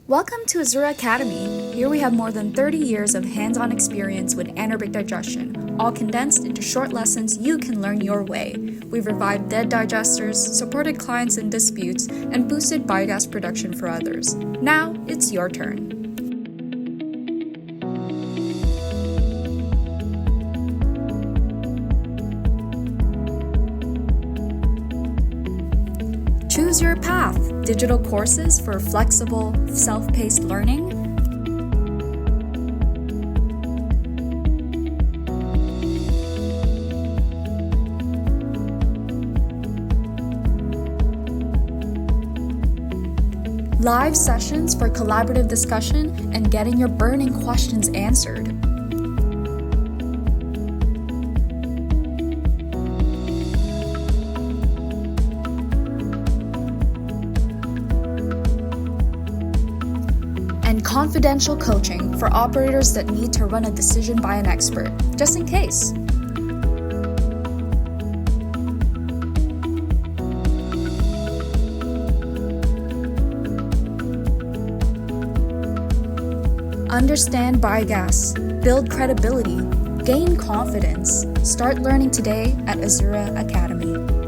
Welcome to Azura Academy. Here we have more than 30 years of hands-on experience with anaerobic digestion, all condensed into short lessons you can learn your way. We've revived dead digesters, supported clients in disputes, and boosted biogas production for others. Now, it's your turn. Choose your path. Digital courses for flexible, self-paced learning. Live sessions for collaborative discussion and getting your burning questions answered. And confidential coaching for operators that need to run a decision by an expert, just in case. Understand biogas, build credibility, gain confidence. Start learning today at Azura Academy.